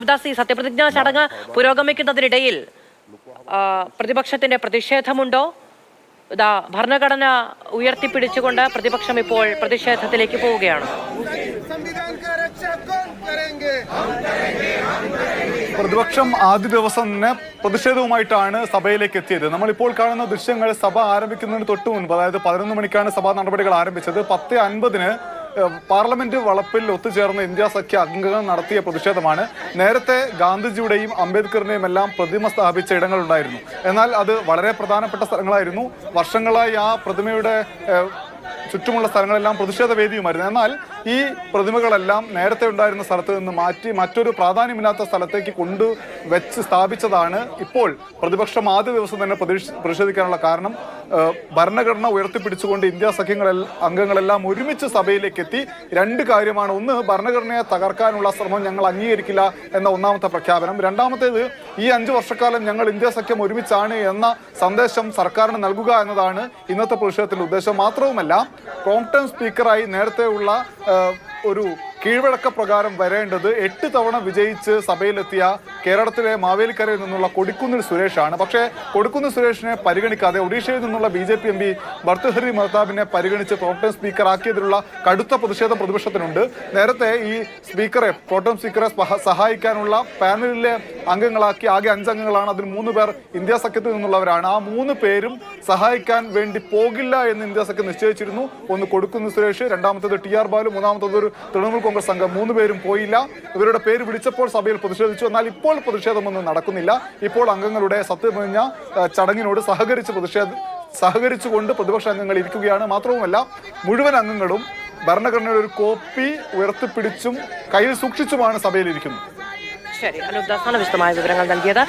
ദാസ്, ഈ സത്യപ്രതിജ്ഞാ ചടങ്ങ് പുരോഗമിക്കുന്നതിനിടയിൽ പ്രതിപക്ഷത്തിന്റെ പ്രതിഷേധമുണ്ടോ? ഭരണഘടന ഉയർത്തിപ്പിടിച്ചുകൊണ്ട് പ്രതിപക്ഷം ഇപ്പോൾ പ്രതിഷേധത്തിലേക്ക് പോവുകയാണ്. പ്രതിപക്ഷം ആദ്യ ദിവസം തന്നെ പ്രതിഷേധവുമായിട്ടാണ് സഭയിലേക്ക് എത്തിയത്. നമ്മളിപ്പോൾ കാണുന്ന ദൃശ്യങ്ങൾ സഭ ആരംഭിക്കുന്നതിന് തൊട്ട് മുൻപ്, അതായത് 11 മണിക്കാണ് സഭാ നടപടികൾ ആരംഭിച്ചത്. 10:50 പാർലമെന്റ് വളപ്പിൽ ഒത്തുചേർന്ന ഇന്ത്യ സഖ്യ അംഗങ്ങൾ നടത്തിയ പ്രതിഷേധമാണ്. നേരത്തെ ഗാന്ധിജിയുടെയും അംബേദ്കറിന്റെയും എല്ലാം പ്രതിമ സ്ഥാപിച്ച ഇടങ്ങളുണ്ടായിരുന്നു. എന്നാൽ അത് വളരെ പ്രധാനപ്പെട്ട സ്ഥലങ്ങളായിരുന്നു. വർഷങ്ങളായി ആ പ്രതിമയുടെ ചുറ്റുമുള്ള സ്ഥലങ്ങളെല്ലാം പ്രതിഷേധ വേദിയുമായിരുന്നു. എന്നാൽ ഈ പ്രതിമകളെല്ലാം നേരത്തെ ഉണ്ടായിരുന്ന സ്ഥലത്ത് നിന്ന് മാറ്റി മറ്റൊരു പ്രാധാന്യമില്ലാത്ത സ്ഥലത്തേക്ക് കൊണ്ടുവച്ച് സ്ഥാപിച്ചതാണ് ഇപ്പോൾ പ്രതിപക്ഷം ആദ്യ ദിവസം തന്നെ പ്രതിഷേധിക്കാനുള്ള കാരണം. ഭരണഘടന ഉയർത്തിപ്പിടിച്ചുകൊണ്ട് ഇന്ത്യ അംഗങ്ങളെല്ലാം ഒരുമിച്ച് സഭയിലേക്ക് എത്തി. രണ്ട് കാര്യമാണ്. ഒന്ന്, ഭരണഘടനയെ തകർക്കാനുള്ള ശ്രമം ഞങ്ങൾ അംഗീകരിക്കില്ല എന്ന ഒന്നാമത്തെ പ്രഖ്യാപനം. രണ്ടാമത്തേത്, ഈ 5 വർഷക്കാലം ഞങ്ങൾ ഇന്ത്യ സഖ്യം ഒരുമിച്ചാണ് എന്ന സന്ദേശം സർക്കാരിന് നൽകുക എന്നതാണ് ഇന്നത്തെ പ്രതിഷേധത്തിന്റെ ഉദ്ദേശം. മാത്രവുമല്ല, പ്രോംപ്ടം സ്പീക്കറായി നേരത്തെയുള്ള ഒരു കീഴ്വഴക്ക പ്രകാരം വരേണ്ടത് 8 തവണ വിജയിച്ച് സഭയിലെത്തിയ കേരളത്തിലെ മാവേലിക്കരയിൽ നിന്നുള്ള കൊടിക്കുന്നിൽ സുരേഷാണ്. പക്ഷേ കൊടിക്കുന്നിൽ സുരേഷിനെ പരിഗണിക്കാതെ ഒഡീഷയിൽ നിന്നുള്ള BJP MP ഭർത്തൃഹരി മഹ്താബിനെ പരിഗണിച്ച് പ്രോംപ്ടം സ്പീക്കറാക്കിയതിലുള്ള കടുത്ത പ്രതിഷേധം പ്രതിപക്ഷത്തിനുണ്ട്. നേരത്തെ ഈ പ്രോംപ്ടം സ്പീക്കറെ സഹായിക്കാനുള്ള പാനലിലെ അംഗങ്ങളാക്കി ആകെ 5 അംഗങ്ങളാണ്. അതിൽ 3 പേർ ഇന്ത്യ സഖ്യത്തിൽ നിന്നുള്ളവരാണ്. ആ 3 പേരും സഹായിക്കാൻ വേണ്ടി പോകില്ല എന്ന് ഇന്ത്യ സഖ്യം നിശ്ചയിച്ചിരുന്നു. ഒന്ന് കൊടിക്കുന്നിൽ സുരേഷ്, രണ്ടാമത്തേത് TR ബാലു, മൂന്നാമത്തേത് ഒരു തൃണമൂൽ കോൺഗ്രസ് അംഗം. 3 പേരും പോയില്ല. ഇവരുടെ പേര് വിളിച്ചപ്പോൾ സഭയിൽ പ്രതിഷേധിച്ചു. എന്നാൽ ഇപ്പോൾ പ്രതിഷേധമൊന്നും നടക്കുന്നില്ല. ഇപ്പോൾ അംഗങ്ങളുടെ സത്യപ്രതിജ്ഞ ചടങ്ങിനോട് സഹകരിച്ചുകൊണ്ട് പ്രതിപക്ഷ അംഗങ്ങൾ ഇരിക്കുകയാണ്. മാത്രവുമല്ല, മുഴുവൻ അംഗങ്ങളും ഭരണഘടനയുടെ ഒരു കോപ്പി ഉയർത്തിപ്പിടിച്ചും കയ്യിൽ സൂക്ഷിച്ചുമാണ് സഭയിൽ ഇരിക്കുന്നത്. ശരി, അനൂപ് ദാസാണ് വിശദമായ വിവരങ്ങൾ നൽകിയത്.